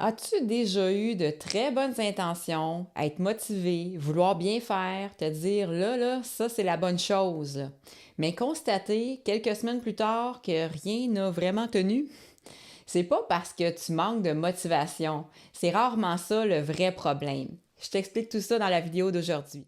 As-tu déjà eu de très bonnes intentions, être motivé, vouloir bien faire, te dire là, ça c'est la bonne chose, mais constater quelques semaines plus tard que rien n'a vraiment tenu? C'est pas parce que tu manques de motivation, c'est rarement ça le vrai problème. Je t'explique tout ça dans la vidéo d'aujourd'hui.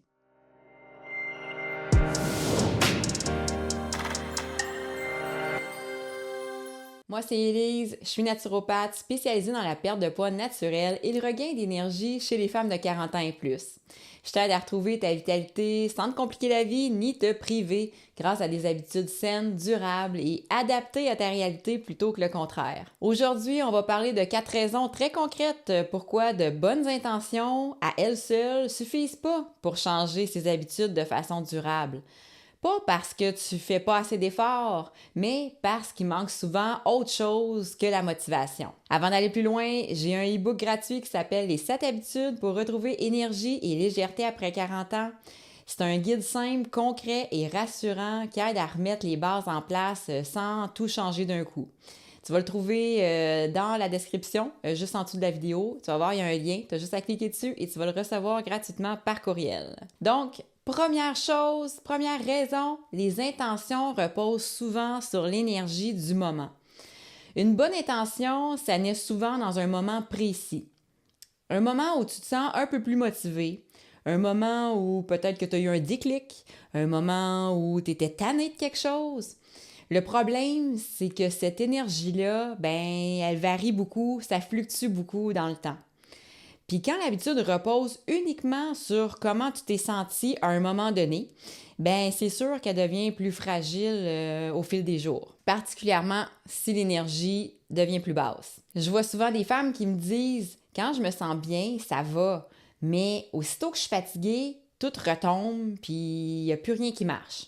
Moi, c'est Élise, je suis naturopathe spécialisée dans la perte de poids naturelle et le regain d'énergie chez les femmes de 40 ans et plus. Je t'aide à retrouver ta vitalité sans te compliquer la vie ni te priver grâce à des habitudes saines, durables et adaptées à ta réalité plutôt que le contraire. Aujourd'hui, on va parler de 4 raisons très concrètes pourquoi de bonnes intentions à elles seules suffisent pas pour changer ses habitudes de façon durable. Pas parce que tu fais pas assez d'efforts, mais parce qu'il manque souvent autre chose que la motivation. Avant d'aller plus loin, j'ai un e-book gratuit qui s'appelle Les 7 habitudes pour retrouver énergie et légèreté après 40 ans. C'est un guide simple, concret et rassurant qui aide à remettre les bases en place sans tout changer d'un coup. Tu vas le trouver dans la description, juste en dessous de la vidéo. Tu vas voir, il y a un lien. Tu as juste à cliquer dessus et tu vas le recevoir gratuitement par courriel. Donc, première chose, première raison, les intentions reposent souvent sur l'énergie du moment. Une bonne intention, ça naît souvent dans un moment précis. Un moment où tu te sens un peu plus motivé, un moment où peut-être que tu as eu un déclic, un moment où tu étais tanné de quelque chose. Le problème, c'est que cette énergie-là, elle varie beaucoup, ça fluctue beaucoup dans le temps. Puis quand l'habitude repose uniquement sur comment tu t'es senti à un moment donné, c'est sûr qu'elle devient plus fragile au fil des jours, particulièrement si l'énergie devient plus basse. Je vois souvent des femmes qui me disent « Quand je me sens bien, ça va, mais aussitôt que je suis fatiguée, tout retombe, puis il n'y a plus rien qui marche. »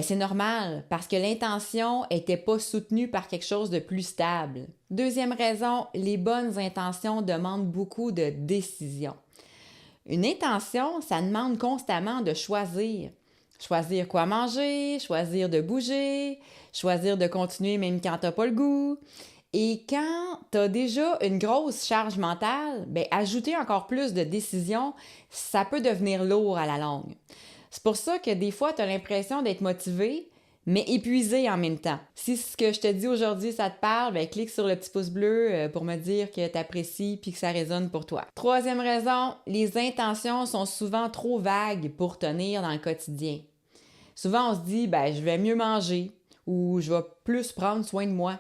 C'est normal, parce que l'intention n'était pas soutenue par quelque chose de plus stable. Deuxième raison, les bonnes intentions demandent beaucoup de décision. Une intention, ça demande constamment de choisir. Choisir quoi manger, choisir de bouger, choisir de continuer même quand t'as pas le goût. Et quand tu as déjà une grosse charge mentale, ajouter encore plus de décisions, ça peut devenir lourd à la longue. C'est pour ça que des fois, tu as l'impression d'être motivé, mais épuisé en même temps. Si ce que je te dis aujourd'hui, ça te parle, clique sur le petit pouce bleu pour me dire que tu apprécies puis que ça résonne pour toi. Troisième raison, les intentions sont souvent trop vagues pour tenir dans le quotidien. Souvent, on se dit, je vais mieux manger ou je vais plus prendre soin de moi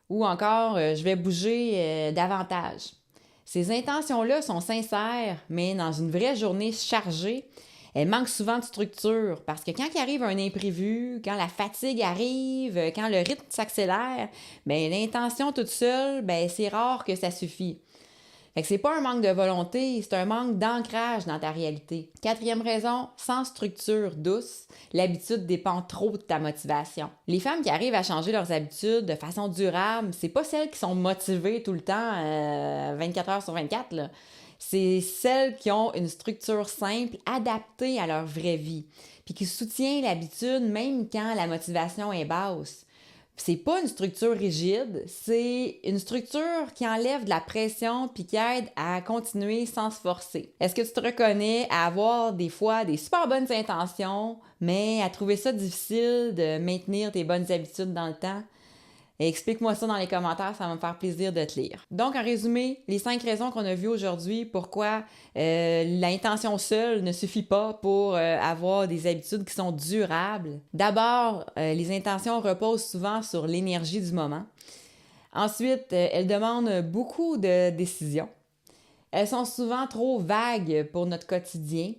ou encore, je vais bouger davantage. Ces intentions-là sont sincères, mais dans une vraie journée chargée, elles manquent souvent de structure parce que quand il arrive un imprévu, quand la fatigue arrive, quand le rythme s'accélère, l'intention toute seule, c'est rare que ça suffit. Fait que c'est pas un manque de volonté, c'est un manque d'ancrage dans ta réalité. Quatrième raison, sans structure douce, l'habitude dépend trop de ta motivation. Les femmes qui arrivent à changer leurs habitudes de façon durable, c'est pas celles qui sont motivées tout le temps, 24 heures sur 24, là. C'est celles qui ont une structure simple, adaptée à leur vraie vie, puis qui soutient l'habitude même quand la motivation est basse. C'est pas une structure rigide, c'est une structure qui enlève de la pression puis qui aide à continuer sans se forcer. Est-ce que tu te reconnais à avoir des fois des super bonnes intentions, mais à trouver ça difficile de maintenir tes bonnes habitudes dans le temps? Explique-moi ça dans les commentaires, ça va me faire plaisir de te lire. Donc, en résumé, les 5 raisons qu'on a vues aujourd'hui pourquoi l'intention seule ne suffit pas pour avoir des habitudes qui sont durables. D'abord, les intentions reposent souvent sur l'énergie du moment. Ensuite, elles demandent beaucoup de décisions. Elles sont souvent trop vagues pour notre quotidien.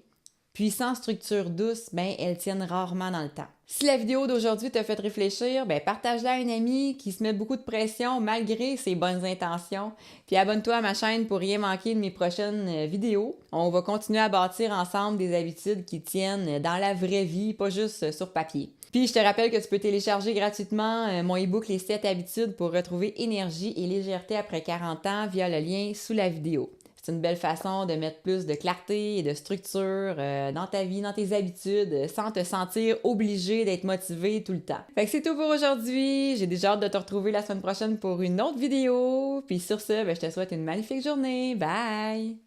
Puis sans structure douce, elles tiennent rarement dans le temps. Si la vidéo d'aujourd'hui t'a fait réfléchir, partage-la à une amie qui se met beaucoup de pression malgré ses bonnes intentions. Puis abonne-toi à ma chaîne pour rien manquer de mes prochaines vidéos. On va continuer à bâtir ensemble des habitudes qui tiennent dans la vraie vie, pas juste sur papier. Puis je te rappelle que tu peux télécharger gratuitement mon e-book Les 7 habitudes pour retrouver énergie et légèreté après 40 ans via le lien sous la vidéo. C'est une belle façon de mettre plus de clarté et de structure dans ta vie, dans tes habitudes, sans te sentir obligé d'être motivé tout le temps. Fait que c'est tout pour aujourd'hui. J'ai déjà hâte de te retrouver la semaine prochaine pour une autre vidéo. Puis sur ce, je te souhaite une magnifique journée. Bye!